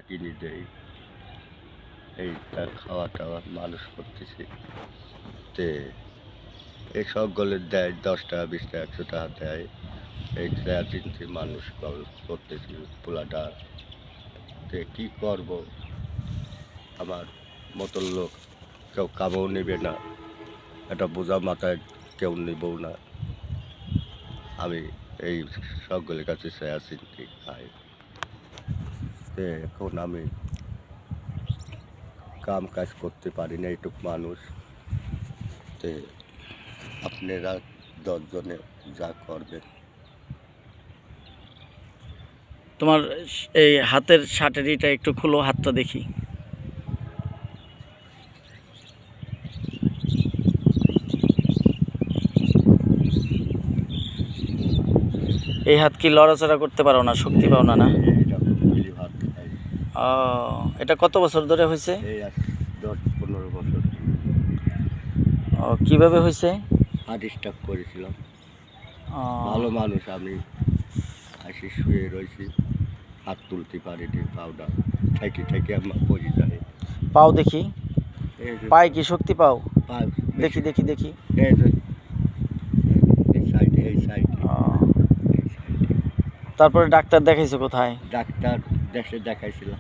কিনে দেই, এইটা খাওয়া টাওয়া মানুষ করতেছি। তে এই সবগুলো দেয় 10 টাকা 20 টাকা 100 টাকা দেয়। এই চিনতে মানুষ করতেছি পোলাটা। তে কী করব? আমার মতন লোক কেউ কামও নেবে না, একটা বোঝা মাথায় কেউ নেবও না। আমি এই সবগুলোর কাছে চিনতে খাই। তে এখন আমি কাম কাজ করতে পারি না, এইটুক মানুষ। তে আপনারা 10 জনে যা করবেন। তোমার এই হাতের শার্টের এটা একটু খুলো, হাতটা দেখি। এই হাত কি লড়াচড়া করতে পারো না, শক্তি পাও না? না, ও, এটা কত বছর ধরে হয়েছে? 10-15 বছর। ও, কিভাবে হয়েছে? হার্ট স্ট্রোক করেছিলাম। ভালো মানুষ, আমি আসি শুয়ে রয়েছি, হাত তুলতে পারিনি, পাউডা থেকে থেকে আমার পড়ে যায়। পাও দেখি, পায়ে কি শক্তি পাও? দেখি দেখি দেখি। এই সাইডে এই সাইডে। তারপরে ডাক্তার দেখাইছো কোথায়? ডাক্তার দেশে দেখাইছিলাম।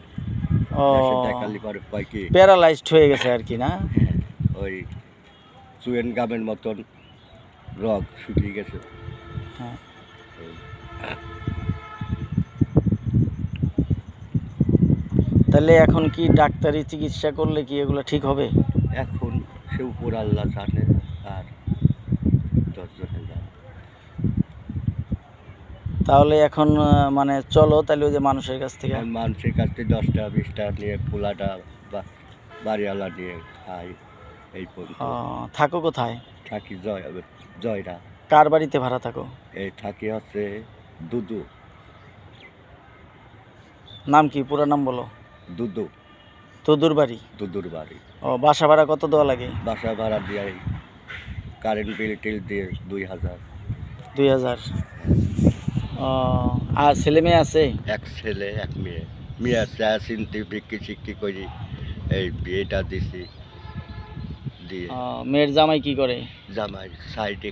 ও, দেখালি পরে কয় কি প্যারালাইজড হয়ে গেছে আর কি, না? ওই চুয়েন গামের মতন রগ শুকিয়ে গেছে। হ্যাঁ। তাহলে এখন কি ডাক্তারি চিকিৎসা করলে কি এগুলো ঠিক হবে? এখন সে উপর আল্লাহ জানে, আর 10 জনে জানে। তাহলে এখন মানে চলো তাহলে ওই যে মানুষের কাছ থেকে 10 টাকা 20 টাকা নিয়ে পোলাটা বা বাড়িওয়ালা নিয়ে খাই। এই পর্যন্ত। থাকো কোথায়? থাকি জয়রা। কার বাড়িতে ভাড়া থাকো? এই থাকি হচ্ছে দুদু। নাম কি, পুরো নাম বলো? দুদু। দুদুর বাড়ি? দুদুর বাড়ি। ও, বাসা ভাড়া কত দেওয়া লাগে? বাসা ভাড়া দিয়ে কারেন্ট বিল টিল দিয়ে 2000। 2000। ও, আর ছেলে মেয়ে আছে? এক ছেলে এক মেয়ে। মেয়ে চা চিনতে বিক্রি চিক্রি করি, এই বিয়েটা দিছি দিয়ে। মেয়ের জামাই কি করে? জামাই সাইডে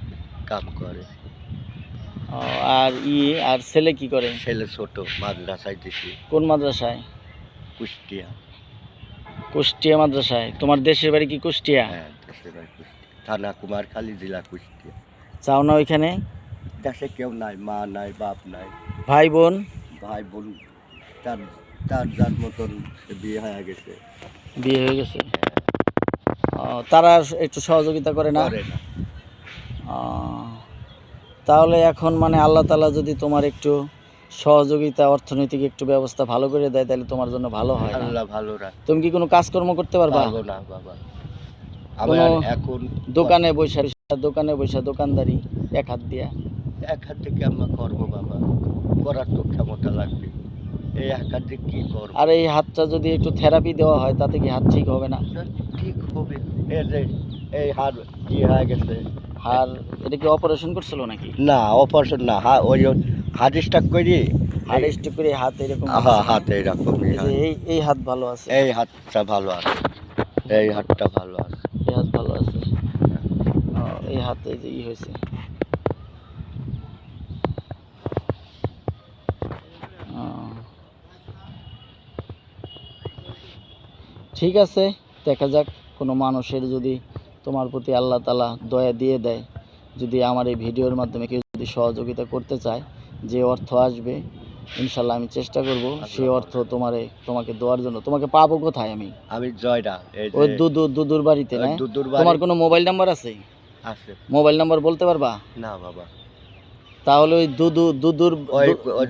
কাম করে। আর আর ছেলে কি করে? ছেলে ছোট, মাদ্রাসায় দিছি। কোন মাদ্রাসায়? কুষ্টিয়া। কুষ্টিয়া মাদ্রাসায়? তোমার দেশের বাড়ি কি কুষ্টিয়া? হ্যাঁ, দেশের বাড়ি কুষ্টিয়া, থানা কুমারখালী, জেলা কুষ্টিয়া। চাও না ওইখানে? দেশে কেউ নাই, মা নাই, বাপ নাই। ভাই বোন? ভাই বোন তার তার যার মতন বিয়ে হয়ে গেছে। বিয়ে হয়ে গেছে? তারা একটু সহযোগিতা করে না? করে না। তাহলে এখন মানে আল্লাহ তাআলা যদি তোমার একটু সহযোগিতা, অর্থনৈতিক একটু ব্যবস্থা ভালো করে দেয় তাহলে তোমার জন্য ভালো হয়। আল্লাহ ভালো রাখে। তুমি কি কোনো কাজকর্ম করতে পারবা? পারবো না বাবা। আমার এখন দোকানে বসে দোকানদারি এক হাত দিয়া? এক হাত থেকে আমরা করবো বাবা, করার তো ক্ষমতা লাগবে। এই এক হাত দিয়ে কি করবো? আর এই হাতটা যদি একটু থেরাপি দেওয়া হয় তাতে কি হাত ঠিক হবে না? ঠিক হবে। এই যে এই হাড় কি হয়ে গেছে। আর এটা কি অপারেশন করছিল নাকি? না, অপারেশন না, ওই হার্ট স্ট্রোক করি। হার্ট স্ট্রোক করে হাত এরকম? হাত এইরকমই। এই হাত ভালো আছে? এই হাতটা ভালো আছে, এই হাতটা ভালো আছে। এই হাত ভালো আছে? এই হাতে যে হয়েছে। ঠিক আছে, দেখা যাক কোনো মানুষের যদি তোমার প্রতি আল্লাহ তাআলা দয়া দিয়ে দেয়, যদি আমার এই ভিডিওর মাধ্যমে কেউ যদি সহযোগিতা করতে চায়, যে অর্থ আসবে ইনশাল্লাহ আমি চেষ্টা করব সেই অর্থ তোমাকে দেওয়ার জন্য। তোমাকে পাবো কোথায়? আমি জয়রা, ওই দুদুর বাড়িতে। না, তোমার কোনো মোবাইল নাম্বার আছে? আছে। মোবাইল নাম্বার বলতে পারবা? না বাবা। তাহলে ওই দুদুর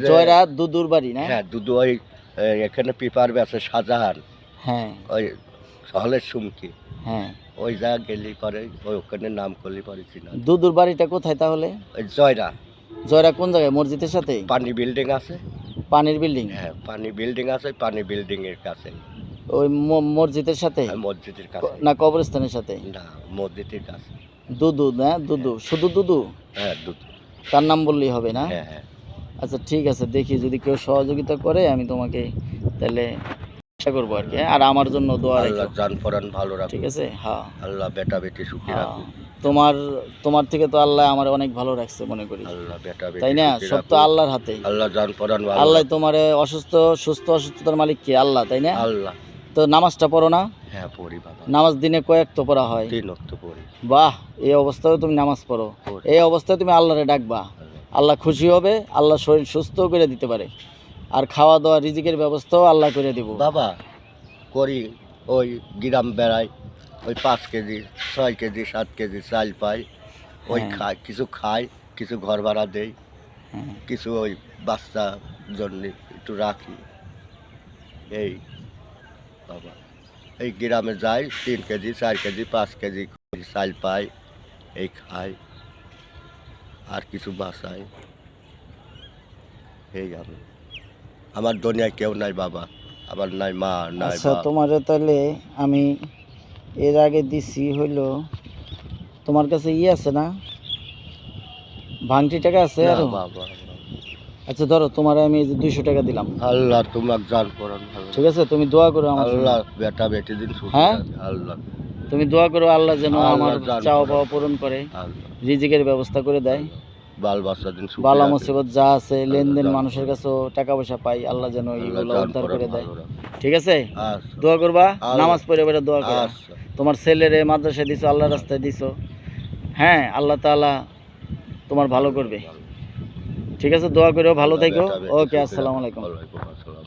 জয়রা দুদুর বাড়ি, না? হ্যাঁ, দুদু। ওই এখানে পেপার আছে শাহজাহান। হ্যাঁ, ওই সহলের সুমকি। হ্যাঁ, ওই জায়গা গেলি পরে ওখানে নাম করলি পরে চিনা। দুদুর বাড়িটা কোথায় তাহলে? ওই জয়রা। জয়রা কোন জায়গায়? মসজিদের সাথে? পানি বিল্ডিং আছে। পানির বিল্ডিং? হ্যাঁ, পানি বিল্ডিং আছে, পানি বিল্ডিং এর কাছে। ওই মসজিদের সাথে? মসজিদের কাছে না, কবরস্থানের সাথে? না, মসজিদের কাছে। দুদু, না? দুদু, শুধু দুদু? হ্যাঁ, দুদু। তার নাম বললেই হবে, না? হ্যাঁ, হ্যাঁ। আচ্ছা ঠিক আছে, দেখি যদি কেউ সহযোগিতা করে আমি তোমাকে তাহলে চেষ্টা করবো আর কি, হ্যাঁ? আর আমার জন্য দোয়া আল্লাহ রাখো, জান পরান ভালো ঠিক রাখুক। আছে? হ্যাঁ আল্লাহ বেটা বেটি সুখী হ্যাঁ, রাখুক। তোমার তোমার থেকে তো আল্লাহ আমার অনেক ভালো রাখছে মনে করি, আল্লাহ বেটা তাই বেটি না? সুখী সব তো রাখুক। আল্লাহর হাতে। আল্লাহ জান পরান ভালো আল্লাহ রাখুক। তোমার সুস্থ অসুস্থতার মালিক কে? আল্লাহ, তাই না? আল্লাহ। তো নামাজটা পড়ো না? হ্যাঁ পড়ি বাবা, নামাজ দিনে কয়েক তো পড়া হয়? 3 ওয়াক্ত পড়ি। বাহ, এই অবস্থায় তুমি নামাজ পড়ো, পড়ি। এই অবস্থায় তুমি আল্লাহরে ডাকবা, আল্লাহ খুশি হবে, আল্লাহ শরীর সুস্থ করে দিতে পারে, আর খাওয়া দাওয়া রিজিকের ব্যবস্থাও আল্লাহ করে দিব। বাবা করি, ওই গ্রাম বেড়াই, ওই 5 কেজি 6 কেজি 7 কেজি চাল পাই, ওই হ্যাঁ। খাই, কিছু খাই, কিছু ঘর ভাড়া দেই, হ্যাঁ, কিছু ওই বাচ্চা জন্য একটু রাখি। এই বাবা এই গ্রামে যাই, 3 কেজি 4 কেজি 5 কেজি চাল পাই, এই খাই আর কিছু বাঁচাই। এই আমি, আমার দুনিয়ায় কেউ নাই বাবা, আমার নাই মা নাই আচ্ছা বাপ। তোমারে তাহলে আমি এর আগে দিছি হইলো, তোমার কাছে আছে না, ভাঙটি টাকা আছে না আরো? বাবা, আচ্ছা ধরো, তোমার আমি এই যে 200 টাকা দিলাম, আল্লাহ তোমার জান পরান ভালো ঠিক আছে? তুমি দোয়া করো আমার জন্য, আল্লাহ বেটা বেটি দিন সুখী হ্যাঁ? রাখে। আল্লাহ তুমি দোয়া করো আল্লাহ যেন আল্লাহ আমার জান চাওয়া পরান। পাওয়া পূরণ করে, আল্লাহ রিজিকের ব্যবস্থা করে দেয়, বাল বাচ্চা দিন সুখী বালা রাখে। মুসিবত যা আছে লেনদেন জান মানুষের কাছেও টাকা পয়সা পাই, আল্লাহ যেন আল্লাহ এইগুলো জান উদ্ধার পরান করে দেয়, ভালো রাখে। ঠিক আছে? আচ্ছা দোয়া করবা, আল্লাহ। নামাজ পড়ে পড়ে দোয়া করবা, আচ্ছা তোমার ছেলেরে মাদ্রাসায় দিছো, আল্লাহর রাস্তায় দিছো, হ্যাঁ আল্লাহ তাআলা তোমার ভালো করবে, ঠিক আছে? দোয়া করো, ভালো আল্লাহ থেকো, বেটা বেটি ওকে, সুখী আসসালামু রাখে। আলাইকুম। ওয়ালাইকুম আসসালাম।